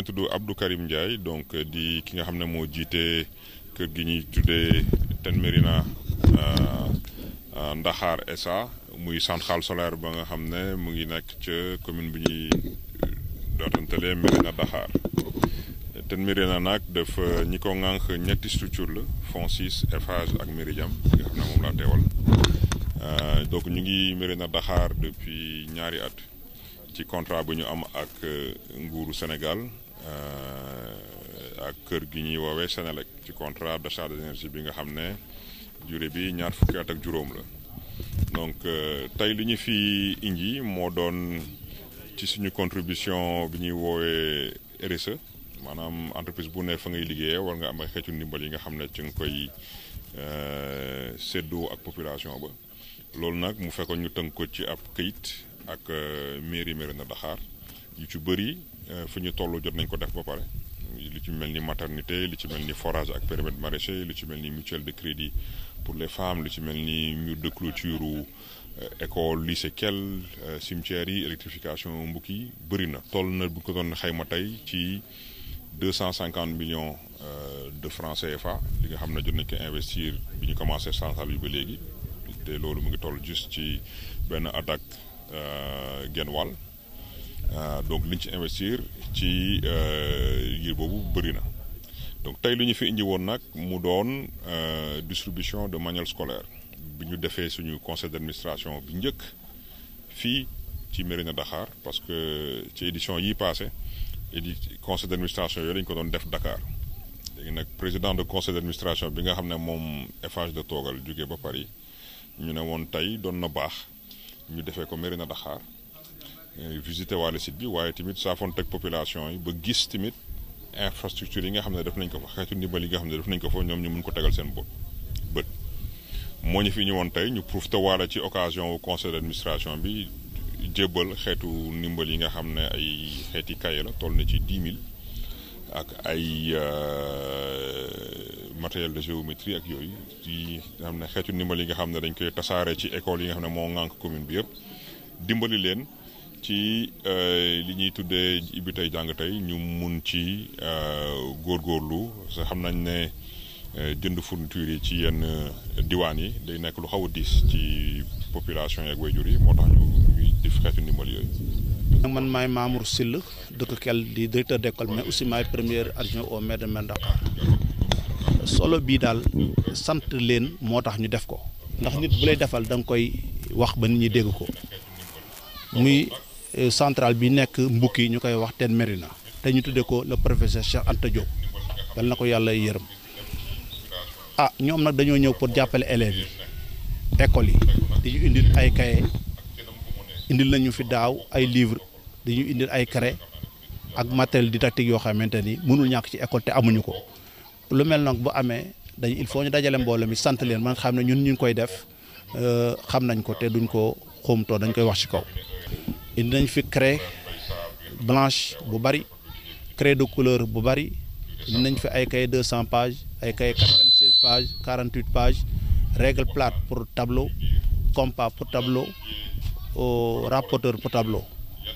tudd Abdou Karim Ndiaye donc di ki nga xam ne moo jiite kër gi ñuy tuddee Ten Médina Ndaxaar SA muy centrale solaire ba nga xam ne mu ngi nekk ca commune bi ñuy dootantelee Médina Dakhar Ten Médina nag dafa ñi ko ŋànk ñetti structure la FONSIS Eiffage ak Meridiam nga xam ne moom laa teewal donc ñu ngi Médina Dakhar depuis ñaari at ci contrat bu ñu am ak nguuru Sénégal ak kër gi ñuy woowee Sénélec ci contrat d'achat d'énergie bi nga xam ne durée bi ñaar fukki at ak juróom la donc tey li ñu fi indi moo doon ci suñu contribution bi ñuy woowee RSE maanaam entreprise bu ne fa ngay liggéeyee war nga am ay xeetu ndimbal yi nga xam ne ci nga koy séddoo ak population ba loolu nag mu fekkoon ñu tënk ko ci ab këyit ak mairie Médina Dakhar yu ci bëri fu ñu toll jot nañ ko def ba pare li ci mel ni maternité li ci mel ni forage ak périmètre maraîcher li ci mel ni mutuelle de crédit pour les femmes li ci mel ni mur de clôture école lycée Kell cimetières yi électrification mbukk yi bëri na toll na bu ko doon xayma tey ci 250 millions de francs CFA li nga xam ne jot nañ ko investir bi ñu commencé centrale yi ba léegi te loolu mu ngi toll juste ci benn attaque genn wàll donc liñ ci investir ci ngir boobu bëri na donc tey lu ñu fi indi woon nag mu doon distribution de manuel scolaire bi ñu defee suñu conseil d'administration bi njëkk fii ci Médina Dakhar parce que ci édition yi passé conseil d'administration yooyu lañu ko doon def Dakar léegi nag président de conseil d'administration bi nga xam ne moom Eiffage de toogal jógee ba Paris ñu ne woon tey doon na baax ñu defee ko Médina Dakhar visité waale site bi waaye tamit saafoon teg population yi ba gis tamit infrastructure yi nga xam ne def nañ ko fa xeetu ndimbal yi nga xam ne def nañ ko fa ñoom ñu mun ko tegal seen bët moo ñu fi ñëwoon tey ñu profité waale ci occasion wu conseil d'administration bi jébbal xeetu ndimbal yi nga xam ne ay xeeti kaye la toll na ci 10 000 ak ay matériel de géométrie ak yooyu yi nga xam ne xeetu ndimbal yi nga xam ne dañ koy tasaare ci école yi nga xam ne moo ŋànk commune bi yëpp dimbali leen ci li ñuy tuddee Ibi Tey Jàng Tey ñu mun ci góorgóorlu sa xam nañ ne jënd fourniture yi ci yenn diwaan yi day nekk lu xaw a diis ci population yi ak waajur yi moo tax ñuy def xeetu ndimbal yooyu. man maay Mamour Syll dëkk Kell di directeur d'école mais aussi maay premier adjoint au maire de Médina Dakhar solo bii daal sant leen moo tax ñu def ko ndax nit bu lay defal da nga koy wax ba nit ñi dégg ko muy centrale bi nekk mbukki ñu koy wax Ten Médina te ñu tuddee ko le professeur Cheikh Anta Diop yal na ko yàlla yërëm ñoom nag dañoo ñëw pour jàppale élèves yi écoles yi di ñu indil ay cahier indil nañu fi daaw ay livres dañu indil ay craie ak matériel didactique yoo xamante ni mënul ñàkk ci école te amuñu ko lu mel nag bu amee il faut ñu dajale mbooloo mi sant leen man xam ne ñun ñu ngi koy def xam nañ ko te duñ ko xóomtoo dañ koy wax ci kaw. indi nañ fi craie blanche bu bari craie de couleur bu bari indi nañ fi ay cahier 200 pages ay cahier 96 pages 48 pages règle plate pour tableau compas pour tableau rapporteur pour tableau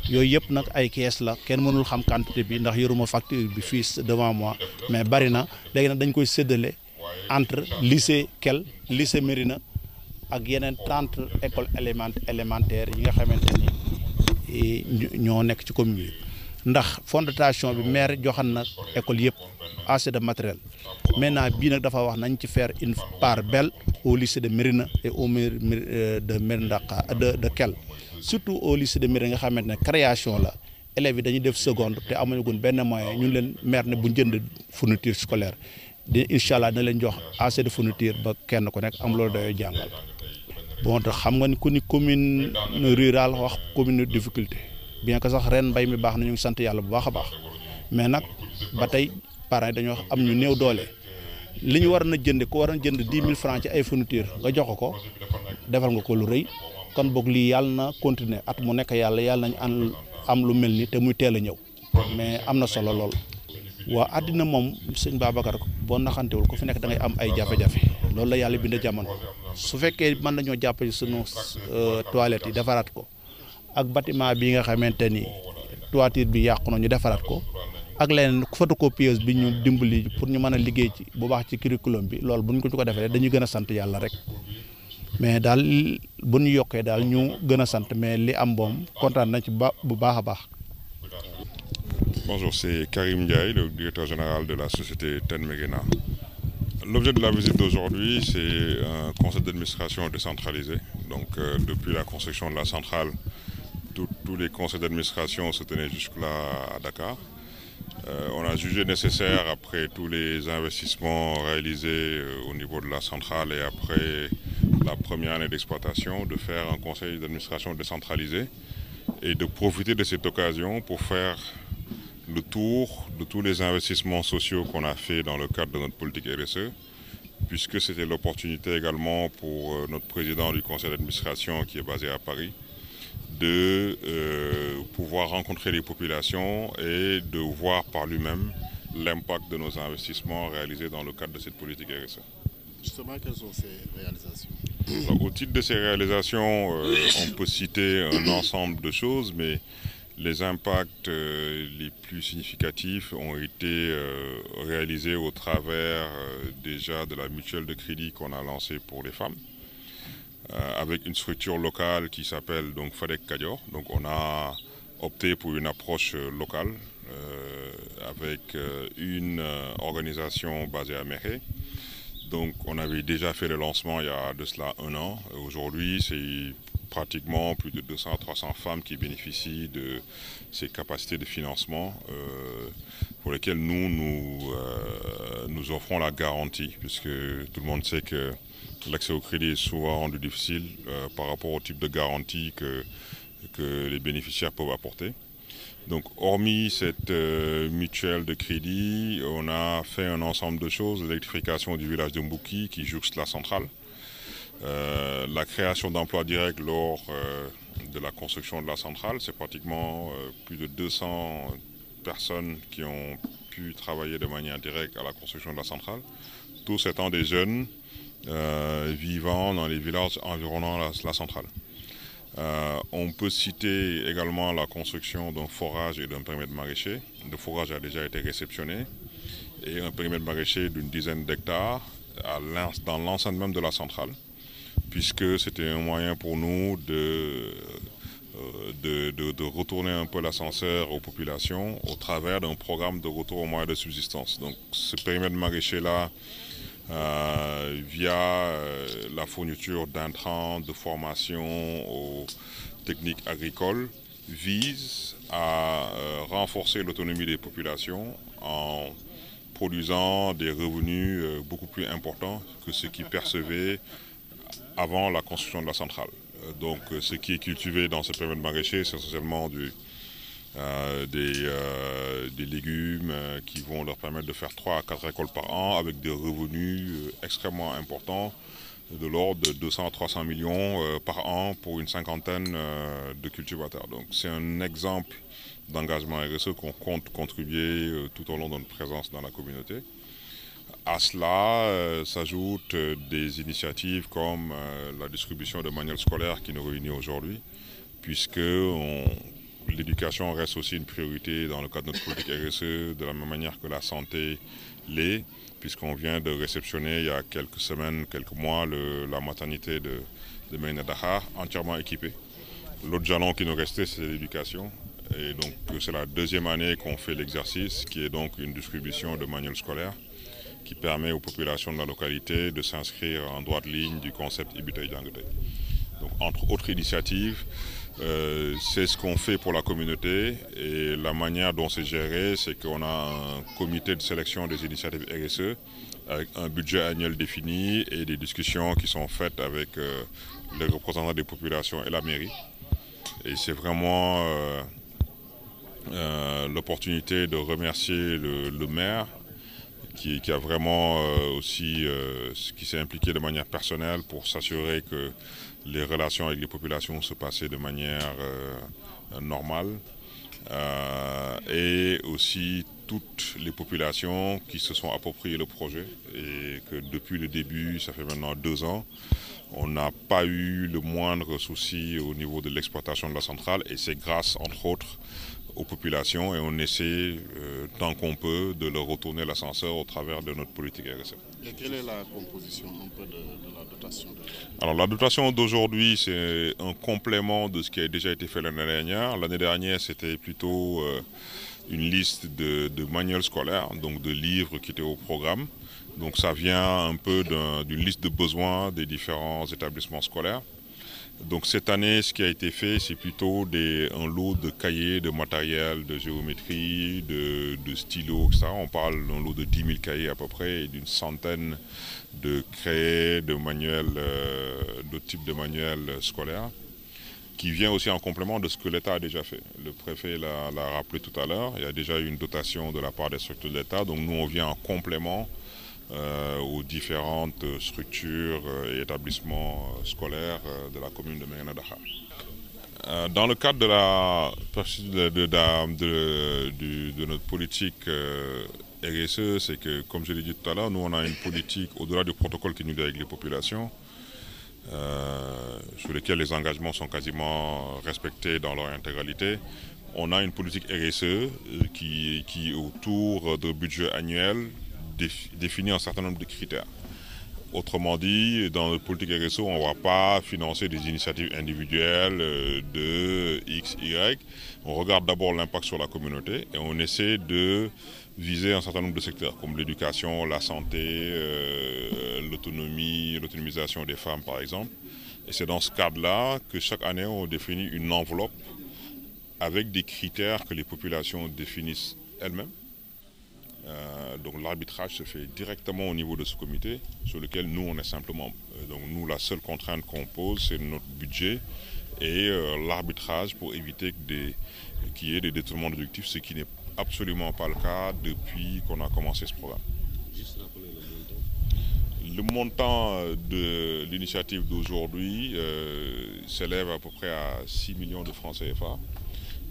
yooyu yëpp nag ay kees la kenn mënul xam quantité bi ndax yoruma facture bi fii devant moi mais bari na léegi nag dañ koy séddale entre lycée Kell lycée Médina ak yeneen 30 écoles élémentaires yi nga xamante ni ñoo nekk ci commune bi ndax fondation bi maire joxan na école yëpp assez de matériel maintenant bii nag dafa wax nañ ci faire une part belle au lycée de Médina et au maire de Médina de Kell surtout au lycée de Médina nga xamante ne création la élèves yi dañuy def seconde te amuñu gun benn moyen ñun leen maire ne bu jënd fourniture scolaire di incha allah dina leen jox assez de fourniture ba kenn ku nekk am loolu doyoo jàngal bon te xam nga ni ku ni commune rurale wax commune difficulté bien que sax ren mbay mi baax na ñu ngi sant yàlla bu baax a baax mais nag ba tey parents yi dañoo am ñu néew doole li ñu war na jënd ko war na jënd 10 000 francs ci ay fourniture nga jox ko defal nga ko lu rëy kon boog lii yàlla na continuer at mu nekk yàlla nañ am lu mel ni te muy teel a ñëw mais am na solo lool. waa àddina moom sëñ Babacar boo naxantewul ku fi nekk da ngay am ay jafe-jafe loolu la yàlla bind jamono su fekkee mën nañoo jàppale sunu toilettes yi defaraat ko ak bâtiment bi nga xamante ni toiture bi yàqu na ñu defaraat ko ak leneen photocopieuse bi ñu dimbali pour ñu mën a liggéey ci bu baax ci curriculum bi loolu bu ñu ko defee dañuy gën a sant yàlla rek mais daal bu ñu yokkee daal ñu gën a sant mais li am moom kontaan nañ ci bu baax a baax. Bonjour, c'est Karim Ndiaye, le directeur général de la société TEN Méguéna. L'objet de la visite d'aujourd'hui, c'est un conseil d'administration décentralisé. Donc, depuis la construction de la centrale, tous les conseils d'administration se tenaient jusque-là à Dakar. On a jugé nécessaire, après tous les investissements réalisés au niveau de la centrale et après la première année d'exploitation, de faire un conseil d'administration décentralisé et de profiter de cette occasion pour faire le tour de tous les investissements sociaux qu'on a fait dans le cadre de notre politique RSE, puisque c'était l'opportunité également pour notre président du conseil d'administration qui est basé à Paris de pouvoir rencontrer les populations et de voir par lui-même l'impact de nos investissements réalisés dans le cadre de cette politique RSE. Justement, quelles sont ces réalisations? Alors, au titre de ces réalisations, on peut citer un ensemble de choses, mais les impacts les plus significatifs ont été réalisés au travers déjà de la mutuelle de crédit qu'on a lancée pour les femmes, avec une structure locale qui s'appelle donc Fadek Kadior. Donc on a opté pour une approche locale avec une organisation basée à Méré. Donc on avait déjà fait le lancement il y a de cela 1 an. Aujourd'hui, c'est pratiquement plus de 200-300 femmes qui bénéficient de ces capacités de financement pour lesquelles nous offrons la garantie, puisque tout le monde sait que l'accès au crédit est souvent rendu difficile par rapport au type de garantie que les bénéficiaires peuvent apporter. Donc, hormis cette mutuelle de crédit, on a fait un ensemble de choses, l'électrification du village de Mbouki qui jouxte la centrale, la création d'emplois directs lors de la construction de la centrale. C'est pratiquement plus de 200 personnes qui ont pu travailler de manière directe à la construction de la centrale, tous étant des jeunes vivant dans les villages environnant la centrale. On peut citer également la construction d'un forage et d'un périmètre maraîcher. Le forage a déjà été réceptionné et un périmètre maraîcher d'une dizaine d'hectares dans l'enceinte même de la centrale, puisque c'était un moyen pour nous de retourner un peu l'ascenseur aux populations au travers d'un programme de retour aux moyens de subsistance. Donc ce périmètre maraîcher-là, via la fourniture d'intrants, de formation aux techniques agricoles, vise à renforcer l'autonomie des populations en produisant des revenus beaucoup plus importants que ce qu'ils percevaient avant la construction de la centrale. Donc ce qui est cultivé dans ce périmètre maraîcher, c'est essentiellement des légumes qui vont leur permettre de faire 3 à 4 récoltes par an avec des revenus extrêmement importants de l'ordre de 200 à 300 millions par an pour une cinquantaine de cultivateurs. Donc c'est un exemple d'engagement RSE qu'on compte contribuer tout au long de notre présence dans la communauté. À cela s'ajoutent des initiatives comme la distribution de manuels scolaires qui nous réunit aujourd'hui, puisque l'éducation reste aussi une priorité dans le cadre de notre politique RSE, de la même manière que la santé l'est, puisqu'on vient de réceptionner il y a quelques semaines, quelques mois, la maternité de Méguéna Dakhar entièrement équipée. L'autre jalon qui nous restait, c'est l'éducation. Et donc c'est la 2e année qu'on fait l'exercice, qui est donc une distribution de manuels scolaires qui permet aux populations de la localité de s'inscrire en droite ligne du concept Ibitay Jangatay. Donc entre autres initiatives, c'est ce qu'on fait pour la communauté, et la manière dont c'est géré, c'est qu'on a un comité de sélection des initiatives RSE avec un budget annuel défini et des discussions qui sont faites avec les représentants des populations et la mairie. Et c'est vraiment l'opportunité de remercier le maire qui a vraiment aussi qui s'est impliqué de manière personnelle pour s'assurer que les relations avec les populations se passaient de manière normale, et aussi toutes les populations qui se sont appropriées le projet, et que depuis le début, ça fait maintenant 2 ans, on n'a pas eu le moindre souci au niveau de l'exploitation de la centrale, et c'est grâce entre autres aux populations et on essaie, tant qu'on peut, de leur retourner l'ascenseur au travers de notre politique RSE. Et quelle est la composition un peu de la dotation Alors la dotation d'aujourd'hui, c'est un complément de ce qui a déjà été fait l'année dernière. L'année dernière, c'était plutôt une liste de manuels scolaires, donc de livres qui étaient au programme. Donc ça vient un peu d'une liste de besoins des différents établissements scolaires. Donc cette année, ce qui a été fait, c'est plutôt un lot de cahiers, de matériel, de géométrie, de stylos, etc. On parle d'un lot de 10 000 cahiers à peu près et d'une centaine de crayons, de manuels, d'autres types de manuels scolaires, qui vient aussi en complément de ce que l'État a déjà fait. Le préfet l'a rappelé tout à l'heure, il y a déjà eu une dotation de la part des structures de l'État, donc nous on vient en complément aux différentes structures et établissements scolaires de la commune de Mérina Dakhar. Dans le cadre de notre politique RSE, c'est que, comme je l'ai dit tout à l'heure, nous on a une politique au-delà du protocole qui nous lie avec les populations, sur lesquels les engagements sont quasiment respectés dans leur intégralité. On a une politique RSE qui autour de budget annuel, définit un certain nombre de critères. Autrement dit, dans notre politique RSE, on ne va pas financer des initiatives individuelles de X, Y. On regarde d'abord l'impact sur la communauté et on essaie de viser un certain nombre de secteurs comme l'éducation, la santé, l'autonomie, l'autonomisation des femmes par exemple. Et c'est dans ce cadre-là que chaque année on définit une enveloppe avec des critères que les populations définissent elles-mêmes. Donc l'arbitrage se fait directement au niveau de ce comité sur lequel nous on est simplement. Donc nous la seule contrainte qu'on pose c'est notre budget et l'arbitrage pour éviter qu'il y ait des détournements d'objectifs, ce qui n'est absolument pas le cas depuis qu'on a commencé ce programme. Juste rappeler le montant. Le montant de l'initiative d'aujourd'hui s'élève à peu près à 6 millions de francs CFA,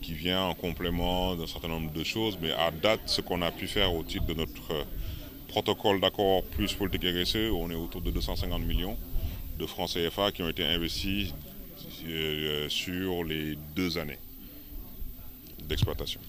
qui vient en complément d'un certain nombre de choses, mais à date, ce qu'on a pu faire au titre de notre protocole d'accord plus politique RSE, on est autour de 250 millions de francs CFA qui ont été investis sur les 2 années d'exploitation.